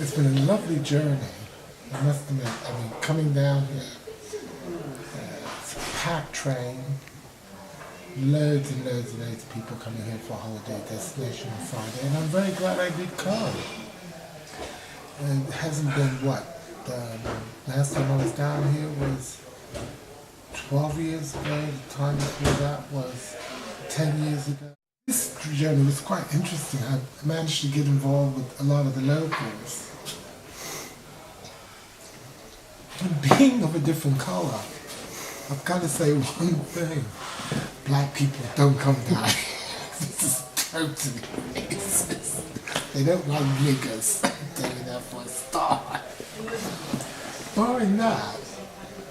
It's been a lovely journey, I must admit. I mean, coming down here, it's a packed train, loads and loads and loads of people coming here for a holiday destination on Friday, and I'm very glad I did come. And it hasn't been what? Last time I was down here was 12 years ago, the time before that was 10 years ago. This journey was quite interesting. I managed to get involved with a lot of the locals. And being of a different color, I've got to say one thing. Black people don't come down. This is totally racist. They don't like niggers. I'm telling you that for a start. Barring that,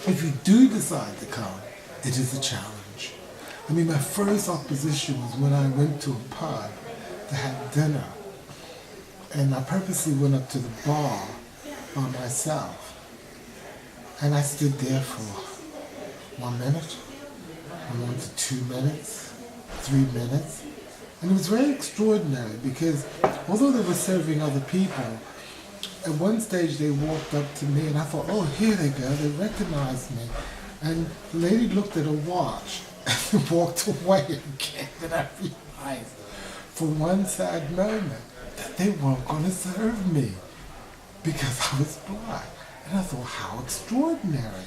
if you do decide to come, it is a challenge. I mean, my first opposition was when I went to a pub to have dinner. And I purposely went up to the bar by myself. And I stood there for 1 minute, and 1 to 2 minutes, 3 minutes. And it was very extraordinary because although they were serving other people, at one stage they walked up to me and I thought, oh, here they go, they recognized me. And the lady looked at her watch and walked away again. And I realized for one sad moment that they weren't going to serve me because I was black. And I thought, how extraordinary.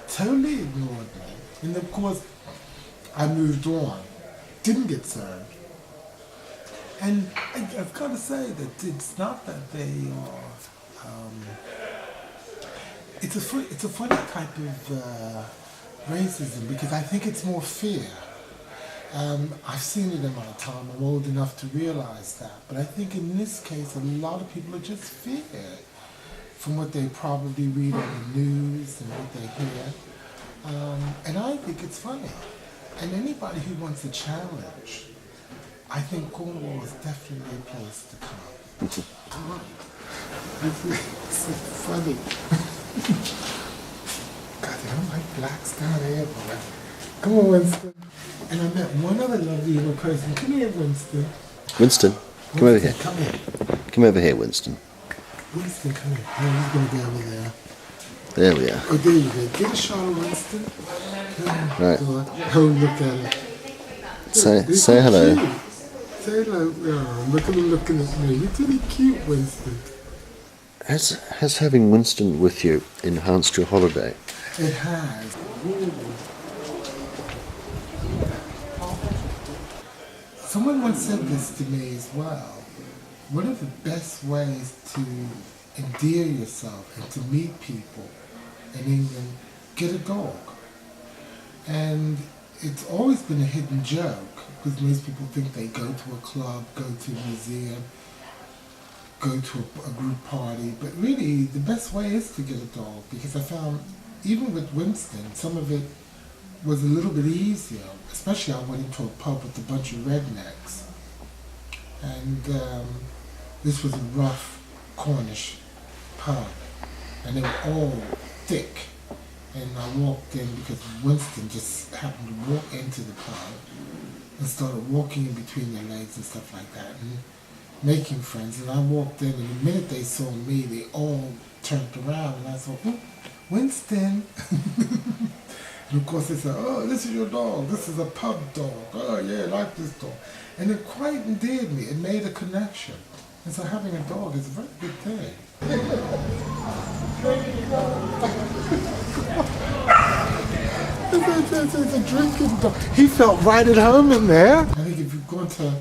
Totally ignored me. And of course, I moved on. Didn't get served. And I've got to say that it's not that they are, it's a funny type of racism because I think it's more fear. I've seen it in my time. I'm old enough to realize that. But I think in this case, a lot of people are just feared from what they probably read on the news and what they hear. And I think it's funny. And anybody who wants a challenge, I think Cornwall is definitely a place to come. It's so funny. God, they don't like blacks down there, boy. Come on, Winston. And I met one other lovely little person. Come here, Winston. Winston, come over here. Come here. Come over here, Winston. Winston, come here. No, he's going to be over there. There we are. Oh, there you go. Get a shot of Winston. Right. Oh, look at it. Say hello. Cute. Say hello. Oh, look at him looking at me. You're really cute, Winston. Has having Winston with you enhanced your holiday? It has. Someone once said this to me as well. One of the best ways to endear yourself and to meet people in England, get a dog. And it's always been a hidden joke because most people think they go to a club, go to a museum, go to a group party, but really the best way is to get a dog because I found even with Winston, some of it was a little bit easier, especially I went into a pub with a bunch of rednecks. And this was a rough Cornish pub, and they were all thick. And I walked in because Winston just happened to walk into the pub and started walking in between their legs and stuff like that and making friends. And I walked in, and the minute they saw me, they all turned around, and I thought, oh, Winston. And of course they said, oh, this is your dog. This is a pub dog. Oh, yeah, I like this dog. And it quite endeared me. It made a connection. And so having a dog is a very good thing. It's a drinking dog. He felt right at home in there. I think if you're going to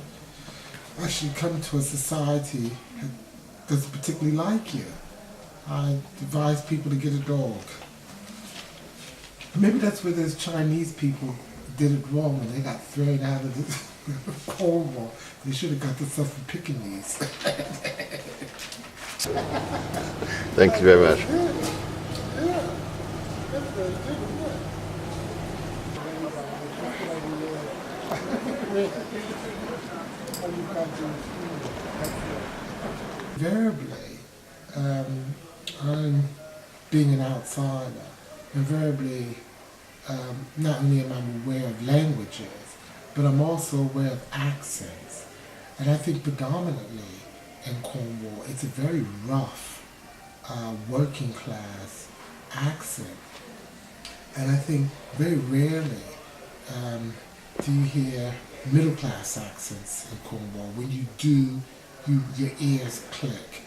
actually come to a society that doesn't particularly like you, I advise people to get a dog. Maybe that's where those Chinese people did it wrong when they got thrown out of the Cornwall. They should have got themselves from Pekingese. Thank you very much. Yeah. That's very good, isn't it? Invariably, I'm being an outsider. Invariably, not only am I aware of languages, but I'm also aware of accents. And I think predominantly in Cornwall. It's a very rough, working class accent. And I think very rarely do you hear middle class accents in Cornwall. When you do, your ears click,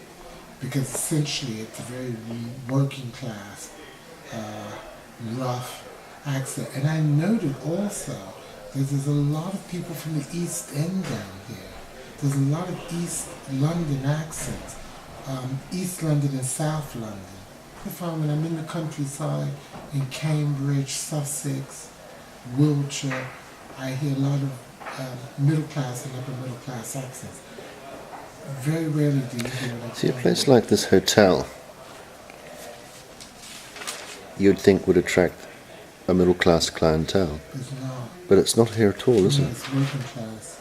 because essentially it's a very working class, rough accent. And I noted also that there's a lot of people from the East End down here. There's a lot of East London accents, East London and South London. I find when I'm in the countryside, in Cambridge, Sussex, Wiltshire, I hear a lot of middle class and upper middle class accents. Very rarely do you hear what I See, a place like this hotel, you'd think would attract a middle class clientele. It's not. But it's not here at all, is No, it? it's working class.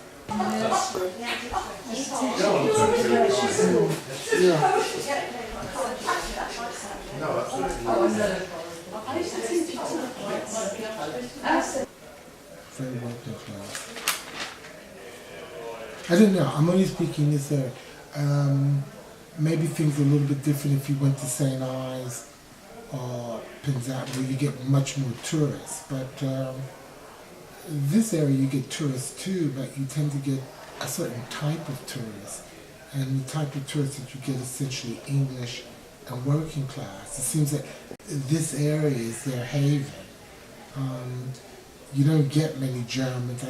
Very working class. I don't know. I'm only speaking this area. Maybe things are a little bit different if you went to St. Ives or Punjab, where you get much more tourists. But this area you get tourists too, but you tend to get a certain type of tourist. And the type of tourist that you get is essentially English and working class. It seems that this area is their haven. You don't get many Germans.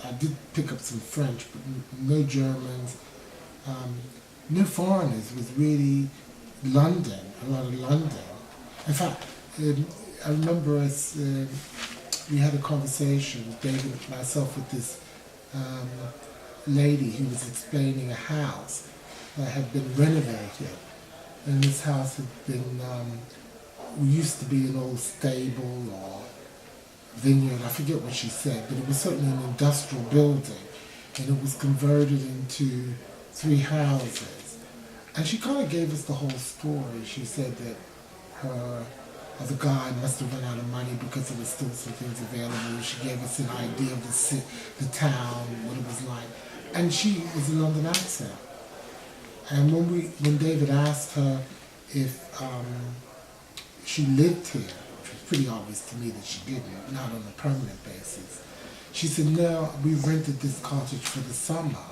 I did pick up some French, but no Germans. No foreigners. It was really London, a lot of London. In fact, I remember us, we had a conversation, David and myself, with this lady who was explaining a house that had been renovated. And this house had been, used to be an old stable or vineyard, I forget what she said, but it was certainly an industrial building, and it was converted into 3 houses. And she kind of gave us the whole story. She said that the guy must have run out of money because there was still some things available. She gave us an idea of the town, what it was like. And she was a London accent. And when David asked her if she lived here, which was pretty obvious to me that she didn't, not on a permanent basis, she said, no, we rented this cottage for the summer,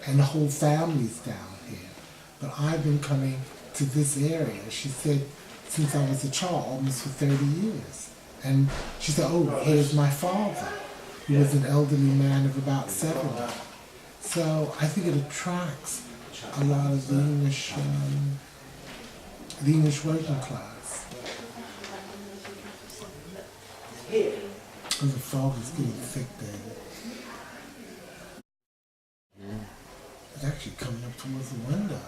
and the whole family's down here. But I've been coming to this area, she said, since I was a child, almost for 30 years. And she said, oh, here's my father, who was an elderly man of about 70. So I think it attracts a lot of the English working class. Because the fog is getting thick, David. It's actually coming up towards the window.